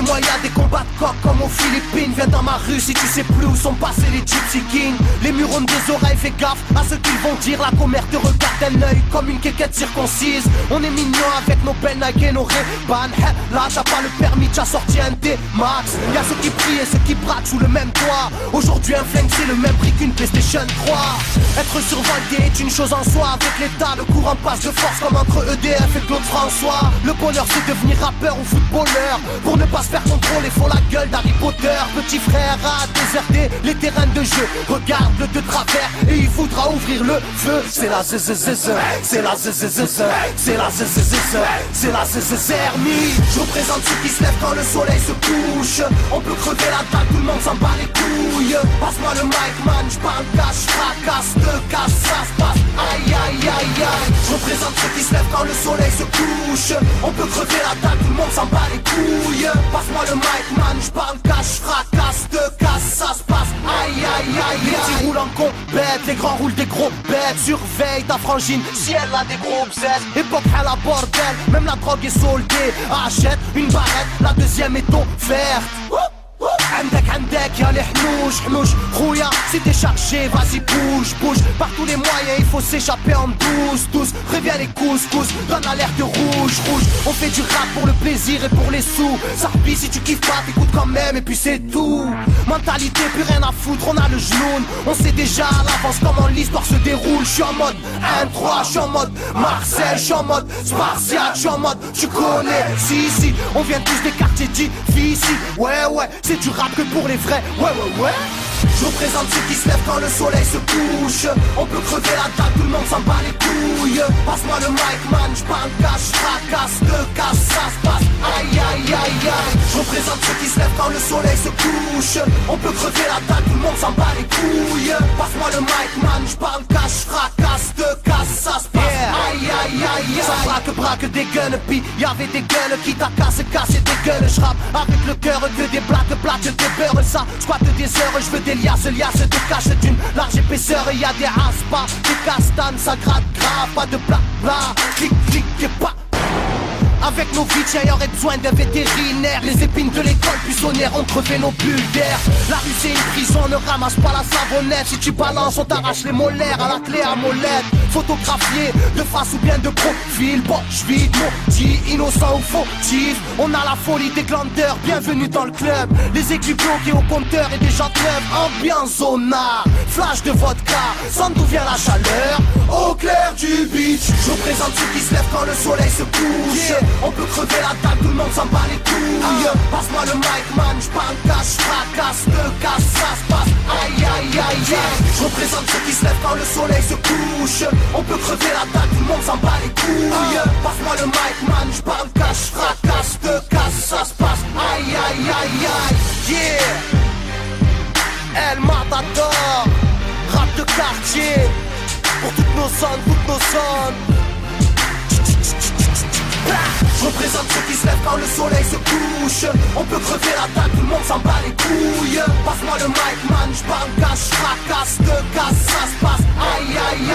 moi y'a des combats de coq comme aux Philippines. Viens dans ma rue si tu sais plus où sont passés les Gypsy Kings. Les murs ont des oreilles, fais gaffe à ce qu'ils vont dire. La commère te regarde d'un œil comme une quéquette circoncise. On est mignon avec nos belles Nike et nos Ray-Ban. Là t'as pas le permis, t'as sorti un D-Max. Y'a ceux qui prient et ceux qui braquent sous le même toit. Aujourd'hui un flingue c'est le même prix qu'une PlayStation 3. Être survolté est une chose en soi. Avec l'état, le courant passe de force comme entre EDF et Claude François. Le bonheur c'est devenir rappeur ou footballeur. Pour ne pas se faire contrôler, faut la gueule d'Harry Potter. Petit frère a déserté les terrains de jeu. Regarde-le de travers et il voudra ouvrir le feu. C'est la zzzz, c'est la zzzz, c'est la zzzz, c'est la zzzermie. Je représente ceux qui se lèvent quand le soleil se couche. On peut crever la dalle, tout le monde s'en bat les couilles. Passe-moi le mic man, j'parle cash, fracasse, te casse, ça se passe. Aïe aïe aïe aïe. Je représente ceux qui se lèvent quand le soleil se couche. On peut crever la dalle, tout le monde s'en bat les couilles. Passe-moi le mic man, j'parle cash, fracasse, te casse, ça se passe. Aïe aïe aïe. Les petits roulent en compète, les grands roulent des gros bêtes. Surveille ta frangine, si elle a des gros bzètes. Époque à la bordel, même la drogue est soldée. Achète une barrette, la deuxième est offerte. عندك يا الحنوش حنوش خويا si t'es chargé vas-y bouge bouge. Par tous les moyens il faut s'échapper en douce. Préviens les couscous, donne l'alerte rouge rouge. On fait du rap pour le plaisir et pour les sous. Sarbi si tu kiffes pas t'écoutes quand même et puis c'est tout. Mentalité plus rien à foutre, on a le genou. On sait déjà à l'avance comment l'histoire se déroule. J'suis en mode 1-3, j'suis en mode Marseille, j'suis en mode Spartiate, j'suis en mode tu connais. Si on vient tous des quartiers difficiles. Ouais c'est du rap que pour les vrais, ouais. Je représente ceux qui se lèvent quand le soleil se couche. On peut crever la dalle, tout le monde s'en bat les couilles. Passe-moi le mic man, j'parle cash, fracasse, te casse, ça se passe. Aïe aïe aïe aïe. Je représente ceux qui se lèvent quand le soleil se couche. On peut crever la dalle, tout le monde s'en bat les couilles. Passe-moi le mic man, j'parle cash, fracasse, te casse, ça se passe. Aïe aïe aïe aïe. Ça braque des guns, puis y'avait des gueules qui t'a cassé des gueules. J'rappe avec le cœur que des blagues, des beurres. Ça squatte des heures, je veux des liasses de cache d'une large épaisseur. Et y'a des aspas, des castanes, ça gratte grave. Pas de bla clic et pas. Avec nos vies, y aurait besoin d'un vétérinaire. Les épines de l'école buissonnière ont crevé nos bulles d'air. La rue c'est une prison, ne ramasse pas la savonnette. Si tu balances, on t'arrache les molaires à la clé à molette. Photographié de face ou bien de profil. Bon, j'vide maudit, innocent ou fautif. On a la folie des glandeurs, bienvenue dans le club. Les équipes bloquées au compteur et des gens neuves. Ambiance zona, flash de vodka. Sans d'où vient la chaleur, au clair du beach. Je représente ceux qui se lèvent quand le soleil se couche. On peut crever la dalle, tout le monde s'en bat les couilles. Passe-moi le mic man, j'parle cash, fracasse, te casse, ça se passe. Aïe aïe aïe aïe. Je représente ceux qui se lèvent quand le soleil se couche. On peut crever la dalle, tout le monde s'en bat les couilles. Passe-moi le mic man, j'parle cash, fracasse, te casse, ça se passe. Aïe aïe aïe aïe. Yeah. El Matador, rap de quartier. Pour toutes nos zones, Je représente ceux qui se lèvent quand le soleil se couche. On peut crever la dalle, tout le monde s'en bat les couilles. Passe-moi le mic man, j'parle cash, fracasse, te casse, ça se passe. Aïe aïe